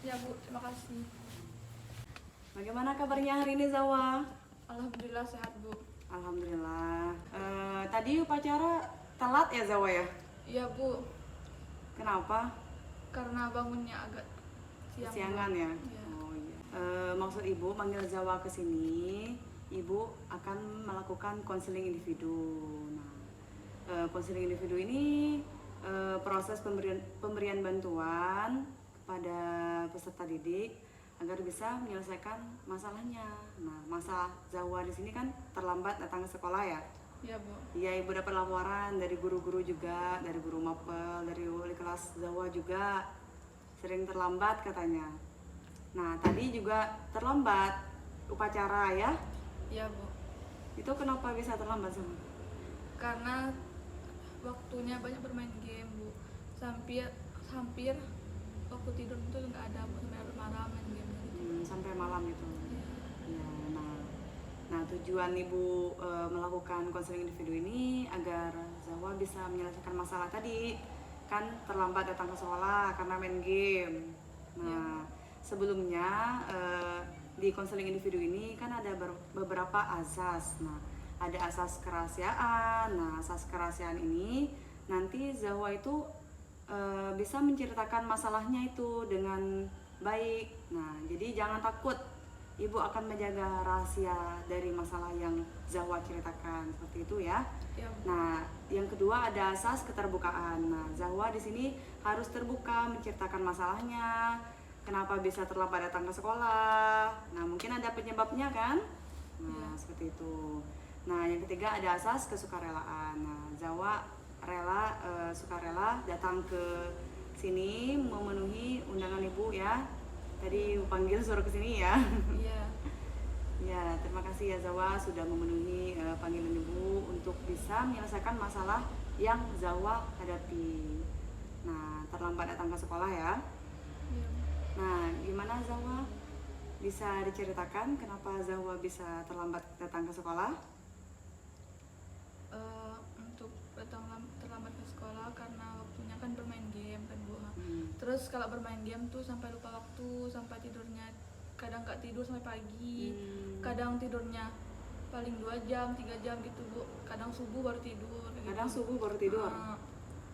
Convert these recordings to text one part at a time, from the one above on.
Ya Bu, terima kasih. Bagaimana kabarnya hari ini Zawa? Alhamdulillah sehat Bu. Alhamdulillah. Tadi upacara telat ya Zawa ya? Iya Bu, Kenapa? karena bangunnya agak siang. Kesiangan Bu. ya? Iya. Oh iya. Maksud ibu manggil Zawa ke sini, ibu akan melakukan konseling individu. Nah, konseling individu ini proses pemberian bantuan kepada peserta didik agar bisa menyelesaikan masalahnya. Nah, masalah Zawa di sini kan terlambat datang ke sekolah ya. Iya Bu. Iya, ibu dapat laporan dari guru-guru juga, dari guru mapel, dari wali kelas Zawa juga sering terlambat katanya. Nah, tadi juga terlambat upacara ya. Iya Bu. Itu kenapa bisa terlambat sama? Karena waktunya banyak bermain game Bu. Hampir waktu tidur itu nggak ada Bu, sampai malam main game gitu. Sampai malam gitu. Iya. Ya, nah tujuan ibu melakukan konseling individu ini agar Zawa bisa menyelesaikan masalah tadi, kan terlambat datang ke sekolah karena main game. Nah, sebelumnya di konseling individu ini kan ada beberapa asas. Nah, ada asas kerahasiaan. Nah, asas kerahasiaan ini nanti Zawa itu bisa menceritakan masalahnya itu dengan baik. Nah, jadi jangan takut, ibu akan menjaga rahasia dari masalah yang Zawa ceritakan, seperti itu ya. Iya Bu. Nah, yang kedua ada asas keterbukaan. Nah, Zawa di sini harus terbuka menceritakan masalahnya. Kenapa bisa terlambat datang ke sekolah? Nah, mungkin ada penyebabnya kan? Nah, seperti itu. Nah, yang ketiga ada asas kesukarelaan. Nah, Zawa sukarela datang ke sini memenuhi undangan ibu ya. Tadi panggil suruh ke sini ya. Iya. Ya, terima kasih ya Zawa sudah memenuhi panggilan ibu untuk bisa menyelesaikan masalah yang Zawa hadapi. Nah, terlambat datang ke sekolah ya. Iya. Nah, gimana Zawa? Bisa diceritakan kenapa Zawa bisa terlambat datang ke sekolah? Untuk terlambat ke sekolah karena waktunya kan bermain game kan Bu. Terus kalau bermain game tuh sampai lupa waktu, sampai tidurnya kadang nggak tidur sampai pagi, kadang tidurnya paling 2 jam, 3 jam gitu Bu. Kadang subuh baru tidur. Kadang subuh baru tidur.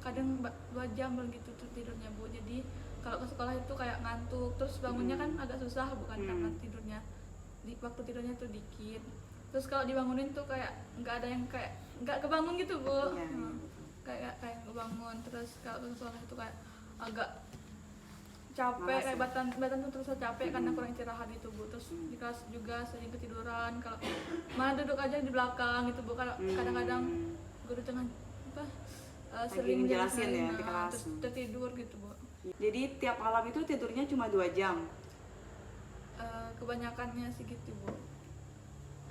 Kadang 2 jam baru gitu tuh tidurnya Bu. Jadi kalau ke sekolah itu kayak ngantuk, terus bangunnya kan agak susah bukan karena tidurnya waktu tidurnya tuh dikit. Terus kalau dibangunin tuh kayak nggak ada yang kayak nggak kebangun gitu Bu. Kayak kebangun. Terus kalau ke sekolah itu kayak agak capek, malas kayak ya? badan tuh terasa capek karena kurang istirahat gitu Bu. Terus di kelas juga sering ketiduran, kalau malah duduk aja di belakang gitu Bu. Kalau kadang-kadang guru tengah sering ngejelasin ya di kelas. terus tertidur gitu Bu. Jadi tiap malam itu tidurnya cuma 2 jam. Kebanyakannya sih gitu Bu.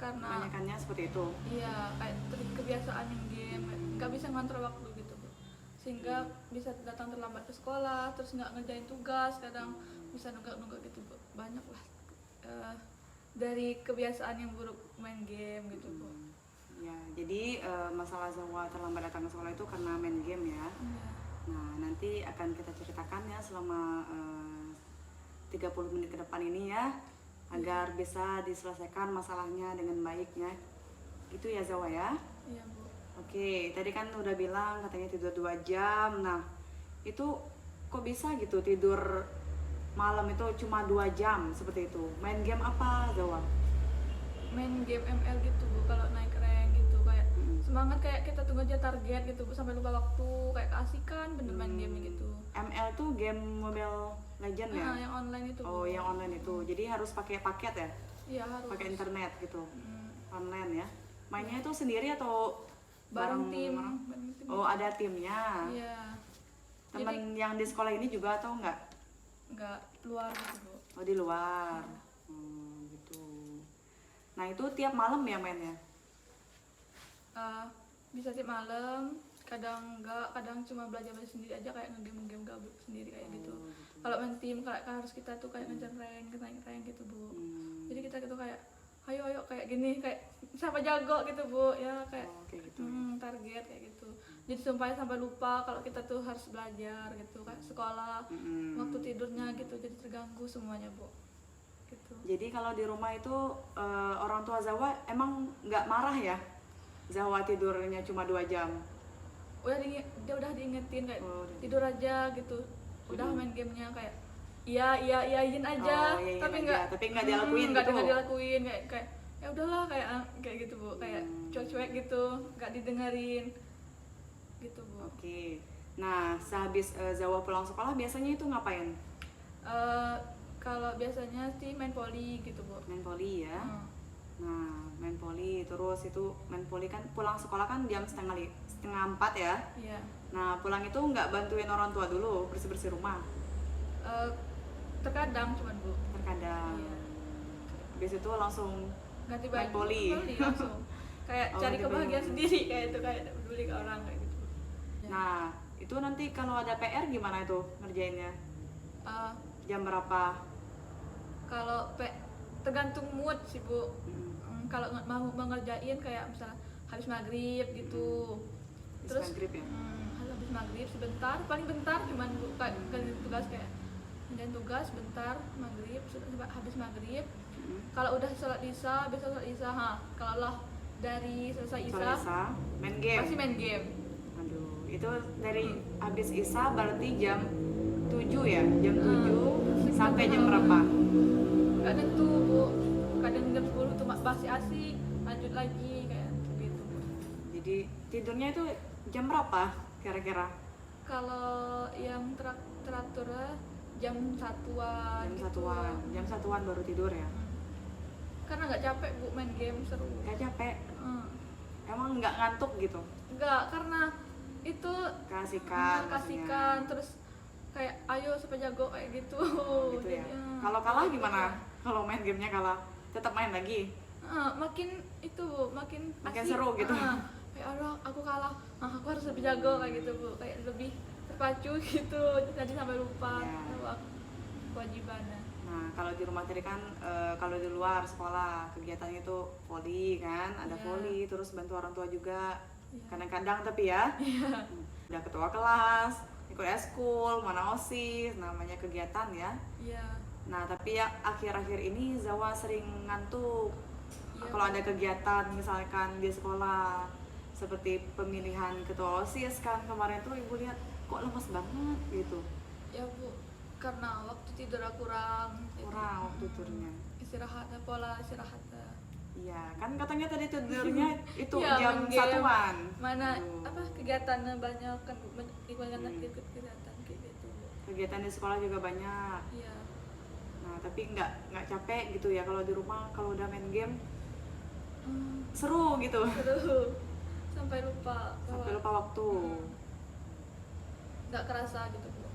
Karena Kebanyakannya seperti itu. iya, kayak kebiasaan yang game, nggak bisa ngontrol waktu gitu Bu. Sehingga bisa datang terlambat ke sekolah, terus nggak ngerjain tugas, kadang bisa nunggak-nunggak gitu Bu. Banyak lah dari kebiasaan yang buruk main game gitu Bu. Ya, jadi masalah Zawa terlambat datang ke sekolah itu karena main game ya. Iya. Nah, nanti akan kita ceritakan ya selama 30 menit ke depan ini ya, agar bisa diselesaikan masalahnya dengan baiknya. Itu ya Zawa ya. Iya Bu. Oke, tadi kan udah bilang katanya tidur 2 jam. Nah, itu kok bisa gitu tidur malam itu cuma 2 jam seperti itu? Main game apa Zawa? Main game ML gitu Bu, kalau naik rank gitu kayak semangat, kayak kita tunggu aja target gitu Bu, sampai lupa waktu, kayak keasikan bener main game gitu. ML tuh game Mobile Legend ya? Yang online itu Oh, Bu. yang online itu. Jadi harus pakai paket ya? Iya harus. Pakai internet gitu. Online ya. Mainnya itu sendiri atau bareng tim. Oh, ada timnya. Iya. Temen yang di sekolah ini juga atau enggak? Enggak, luar gitu Bu. Oh, di luar. Gitu. Nah, itu tiap malam ya mainnya? Bisa tiap malam, kadang enggak, kadang cuma belajar sendiri aja, kayak ngegame gabut sendiri kayak gitu. Kalau main tim kayak harus kita tuh kayak ngejar rank, naik rank gitu Bu. Jadi kita gitu kayak ayo kayak gini, kayak siapa jago gitu Bu ya, kayak kayak gitu. target kayak gitu. Jadi sampai lupa kalau kita tuh harus belajar gitu, kayak sekolah waktu tidurnya gitu, jadi terganggu semuanya Bu. Gitu. Jadi kalau di rumah itu orang tua Zawa emang nggak marah ya? Zawa tidurnya cuma 2 jam. Dia udah diingetin kayak Oh, tidur aja gitu, udah Hmm. main gamenya kayak iyain aja, Oh, iyain tapi aja. Tapi nggak dilakuin nggak gitu? dilakuin kayak ya udahlah kayak gitu Bu, kayak cuek-cuek gitu, nggak didengerin gitu Bu. Oke. Nah, sehabis Zawa pulang sekolah biasanya itu ngapain? Kalau biasanya sih main poli gitu Bu. Main poli ya. Hmm. Nah, main poli terus itu main poli kan pulang sekolah kan jam setengah 4 ya. Iya. Nah, pulang itu nggak bantuin orang tua dulu bersih-bersih rumah. Terkadang cuman Bu. Terkadang. Iya. Habis itu langsung Ganti main baju poli. langsung. Kayak Oh, cari ganti kebahagiaan baju. sendiri kayak itu, kayak tidak peduli ke orang kayak gitu. Ya. Nah, itu nanti kalau ada PR gimana itu ngerjainnya? Eh, Jam berapa? kalau tergantung mood sih Bu. Hmm. Kalau mau ngerjain kayak misalnya habis maghrib gitu. Habis maghrib ya? Habis maghrib sebentar, paling bentar cuman Bu, kayak kerjain tugas kayak kerjain tugas bentar maghrib, habis maghrib. Kalau udah sholat isya, besok sholat isya, kalau lah dari selesai isya Soal Isa, main game. pasti main game. Aduh, itu dari habis Isa berarti jam 7 ya? Jam 7 sampai jam berapa? Kadang tuh Bu, kadang jam 10 tuh masih asik, lanjut lagi kayak gitu Bu. Jadi tidurnya itu jam berapa kira-kira? Kalau yang teratur jam satuan Jam gitu. satuan. Jam satuan baru tidur ya? Karena nggak capek Bu, main game seru. Gak capek? Hmm. Emang nggak ngantuk gitu? Enggak, karena itu Kasihkan kasihkan terus kayak ayo supaya jago kayak gitu. gitu ya. Jadi, Kalau kalah gimana? Kalau main gamenya kalah, tetap main lagi? makin itu Bu, makin Makin asik. seru gitu. Kayak aduh aku kalah, aku harus lebih jago kayak gitu Bu, kayak lebih terpacu gitu, jadi sampai lupa Ya. kewajibannya. Nah, kalau di rumah tadi kan, kalau di luar sekolah kegiatannya itu voli kan, ada Iya. voli, terus bantu orang tua juga. Iya. Kadang-kadang tapi ya, udah ketua kelas, ikut eskul, mana OSIS, namanya kegiatan ya. Iya. Nah, tapi ya akhir-akhir ini Zawa sering ngantuk. Iya, Kalau Bu. ada kegiatan misalkan di sekolah, seperti pemilihan ketua OSIS kan kemarin tuh ibu lihat kok lemas banget gitu. Ya Bu, karena waktu tidur kurang. Kurang waktu tidurnya. Istirahatnya, pola istirahatnya. Iya, kan katanya tadi tidurnya itu Iya, jam main game. satuan. Mana Aduh. apa kegiatannya banyak kan, kegiatan Hmm. kegiatan kayak gitu Bu. Kegiatan di sekolah juga banyak. Iya. Nah, tapi nggak capek gitu ya kalau di rumah kalau udah main game seru gitu. Seru. Sampai lupa. Sampai lupa waktu. Nggak kerasa gitu Bu.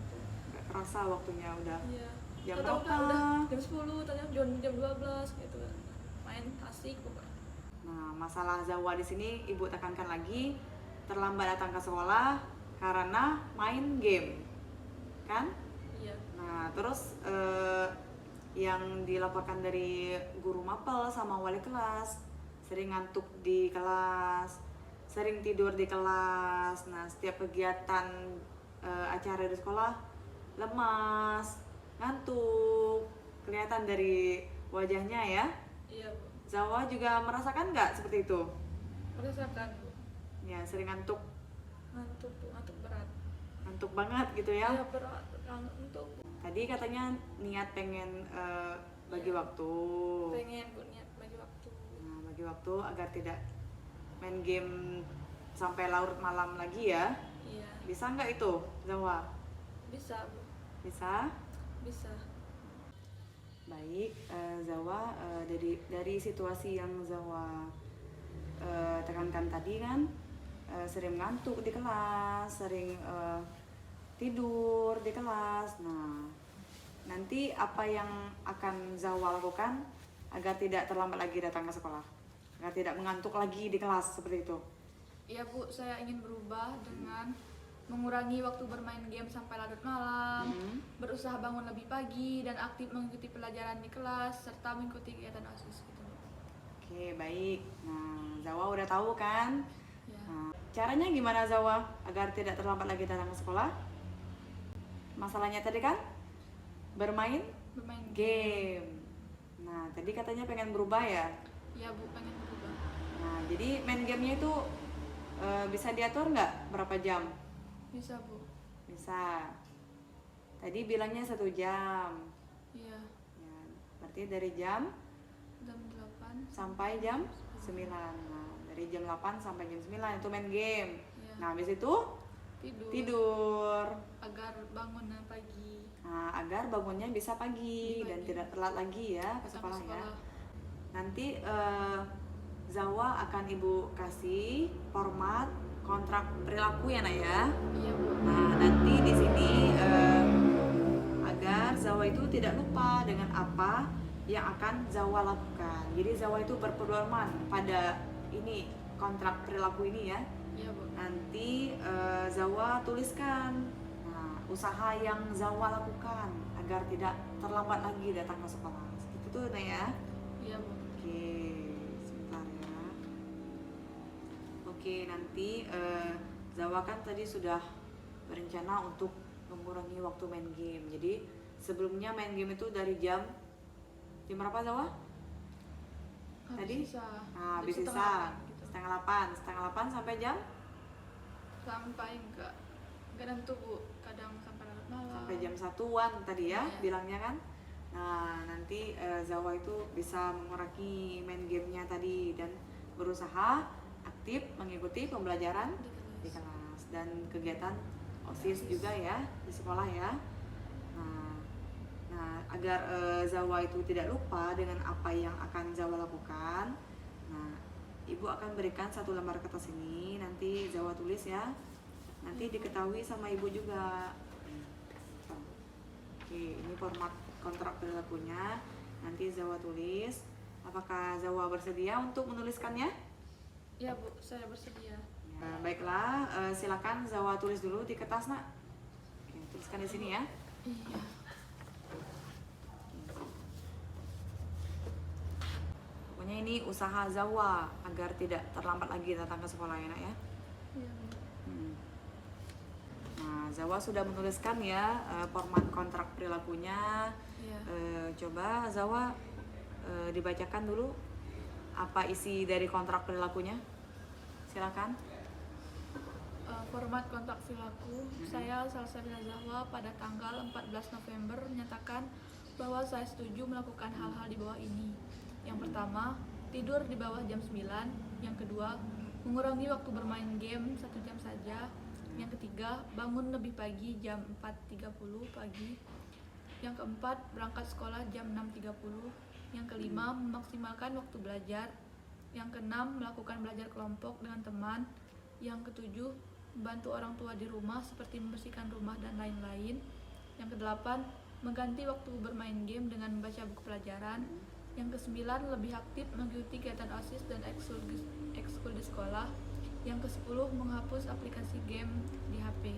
Nggak kerasa waktunya udah. Iya. Jam Tahu-tahu berapa? udah jam 10, tanya jam 12 gitu kan. Main asik pokoknya. Nah, masalah Zawa di sini ibu tekankan lagi, terlambat datang ke sekolah karena main game, kan? Iya. Nah, terus yang dilaporkan dari guru mapel sama wali kelas, sering ngantuk di kelas, sering tidur di kelas. Nah, setiap kegiatan acara di sekolah lemas, ngantuk, kelihatan dari wajahnya ya. Iya Bu. Zawa juga merasakan nggak seperti itu? Merasakan Bu. Ya, sering ngantuk, Ngantuk Bu, ngantuk berat. ngantuk banget gitu ya. Iya, berat, ngantuk. Tadi katanya niat pengen bagi Iya. waktu. Pengen Bu niat bagi waktu. Nah, bagi waktu agar tidak main game sampai larut malam lagi ya. Iya. Bisa nggak itu, Zawa? Bisa Bu. Bisa? Bisa. Baik, Zawa, dari situasi yang Zawa tekankan tadi kan, sering ngantuk di kelas, sering tidur di kelas. Nah, nanti apa yang akan Zawa lakukan agar tidak terlambat lagi datang ke sekolah, agar tidak mengantuk lagi di kelas seperti itu? Iya Bu, saya ingin berubah dengan mengurangi waktu bermain game sampai larut malam, berusaha bangun lebih pagi dan aktif mengikuti pelajaran di kelas serta mengikuti kegiatan OSIS gitu. Oke, baik. Nah, Zawa udah tahu kan? Ya. Nah, caranya gimana Zawa agar tidak terlambat lagi datang ke sekolah? Masalahnya tadi kan bermain bermain game. Nah, tadi katanya pengen berubah ya. Iya Bu, pengen berubah. Nah, jadi main gamenya itu bisa diatur nggak berapa jam? Bisa Bu. Bisa. Tadi bilangnya 1 jam. Iya, Ya, berarti dari jam jam 8. sampai jam 9. Nah, dari jam 8 sampai jam 9 itu main game. Iya. Nah, habis itu Tidur. tidur. Agar bangun pagi. Nah, agar bangunnya bisa pagi, Di dan pagi. tidak telat lagi ya ke Datang sekolah ya. Nanti Zawa akan Ibu kasih format kontrak perilaku ya, Nak ya. Iya Bu. Nah, nanti di sini agar Zawa itu tidak lupa dengan apa yang akan Zawa lakukan. Jadi Zawa itu berpedoman pada ini kontrak perilaku ini ya. Iya Bu. Nanti Zawa tuliskan usaha yang Zawa lakukan agar tidak terlambat lagi datang ke sekolah. Seperti itu Nah ya. Iya Bu. Oke, sebentar ya. Oke, nanti Zawa kan tadi sudah berencana untuk mengurangi waktu main game. Jadi sebelumnya main game itu dari jam berapa Zawa? Tadi? Habis Jam sisa gitu. setengah 8 sampai jam Sampai enggak nentu Bu, kadang sampai larut malam. sampai jam 1-an tadi ya, Iya. bilangnya kan. Nah, nanti Zawa itu bisa mengurangi main gamenya tadi dan berusaha aktif mengikuti pembelajaran di kelas dan kegiatan OSIS juga ya di sekolah ya. Nah, agar Zawa itu tidak lupa dengan apa yang akan Zawa lakukan. Nah, Ibu akan berikan 1 lembar kertas ini, nanti Zawa tulis ya. Nanti diketahui sama Ibu juga. Oke, ini format kontrak perilakunya. Nanti Zawa tulis. Apakah Zawa bersedia untuk menuliskannya? Iya Bu, saya bersedia. Ya, baiklah, silakan Zawa tulis dulu di kertas Nak. Oke, tuliskan di sini ya. Iya. Pokoknya ini usaha Zawa agar tidak terlambat lagi datang ke sekolah ya Nak ya. Iya Bu. Nah, Zawa sudah menuliskan ya format kontrak perilakunya. Iya. Coba Zawa dibacakan dulu apa isi dari kontrak perilakunya. Silakan. Format kontrak perilaku. Saya Salsabila Zahwa pada tanggal 14 November menyatakan bahwa saya setuju melakukan hal-hal di bawah ini. Yang pertama, tidur di bawah jam 9. Yang kedua, mengurangi waktu bermain game 1 jam saja. Yang ketiga, bangun lebih pagi jam 4.30 pagi. Yang keempat, berangkat sekolah jam 6.30. Yang kelima, memaksimalkan waktu belajar. Yang keenam, melakukan belajar kelompok dengan teman. Yang ketujuh, membantu orang tua di rumah seperti membersihkan rumah dan lain-lain. Yang kedelapan, mengganti waktu bermain game dengan membaca buku pelajaran. Yang kesembilan, lebih aktif mengikuti kegiatan OSIS dan ekskul di sekolah. Yang ke-10, menghapus aplikasi game di HP.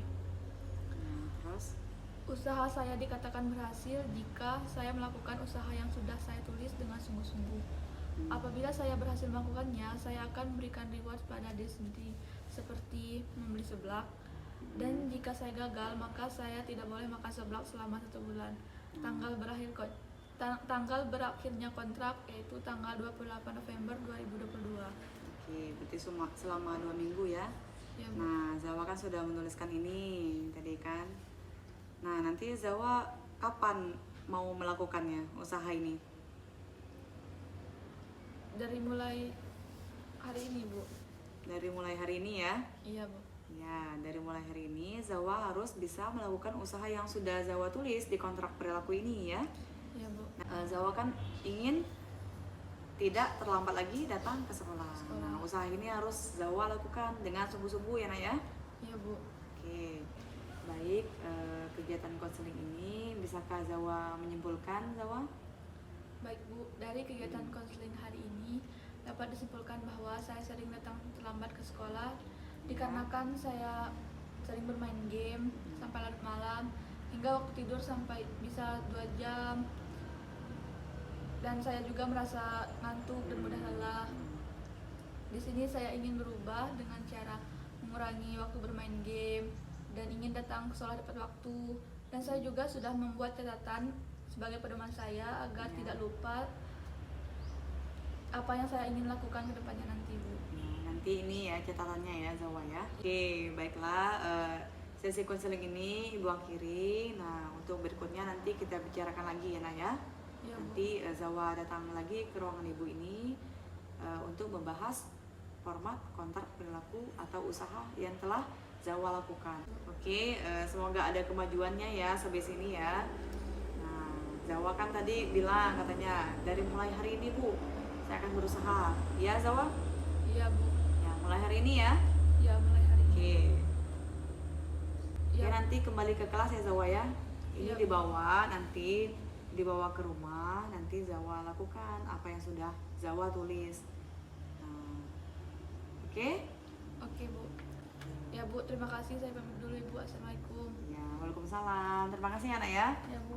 Terus Usaha saya dikatakan berhasil jika saya melakukan usaha yang sudah saya tulis dengan sungguh-sungguh. Apabila saya berhasil melakukannya, saya akan memberikan reward pada diri sendiri seperti membeli seblak. Dan jika saya gagal, maka saya tidak boleh makan seblak selama 1 bulan. Tanggal berakhirnya kontrak yaitu tanggal 28 November 2022. Oke, berarti selama 2 minggu ya. Ya, Bu. Nah, Zawa kan sudah menuliskan ini tadi kan. Nah, nanti Zawa kapan mau melakukannya usaha ini? Dari mulai hari ini, Bu. Dari mulai hari ini ya. Iya, Bu. Ya, dari mulai hari ini Zawa harus bisa melakukan usaha yang sudah Zawa tulis di kontrak perilaku ini ya. Iya, Bu. Nah, Zawa kan ingin tidak terlambat lagi datang ke sekolah. Nah, usaha ini harus Zawa lakukan dengan sungguh-sungguh ya Nak ya. Iya, Bu. Oke, baik, kegiatan konseling ini bisakah Zawa menyimpulkan Zawa? Baik Bu, dari kegiatan konseling hari ini dapat disimpulkan bahwa saya sering datang terlambat ke sekolah dikarenakan saya sering bermain game sampai larut malam hingga waktu tidur sampai bisa 2 jam, dan saya juga merasa ngantuk dan mudah lelah. Di sini saya ingin berubah dengan cara mengurangi waktu bermain game dan ingin datang ke sekolah tepat waktu Dan saya juga sudah membuat catatan sebagai pedoman saya agar Ya. tidak lupa apa yang saya ingin lakukan ke depannya nanti, Bu. Nah, nanti ini ya catatannya ya Zawa ya. Oke, baiklah, sesi konseling ini Ibu akhiri. Nah, untuk berikutnya nanti kita bicarakan lagi ya Nak ya. Ya, Bu. Nanti Zawa datang lagi ke ruangan Ibu ini untuk membahas format kontrak perilaku atau usaha yang telah Zawa lakukan. Oke, semoga ada kemajuannya ya sampai sini ya. Nah, Zawa kan tadi bilang katanya dari mulai hari ini Bu, saya akan berusaha. Ya Zawa? Iya, Bu. Ya, mulai hari ini ya. Ya, mulai hari ini. Oke. Ya, Ya, nanti kembali ke kelas ya Zawa ya. Ini Iya. dibawa nanti dibawa ke rumah, nanti Zawa lakukan apa yang sudah Zawa tulis. Nah, oke? Oke, Bu. Ya, Bu, terima kasih. Saya pamit dulu, Ibu. Assalamualaikum. Ya, waalaikumsalam. Terima kasih ya Nak ya. Ya, Bu.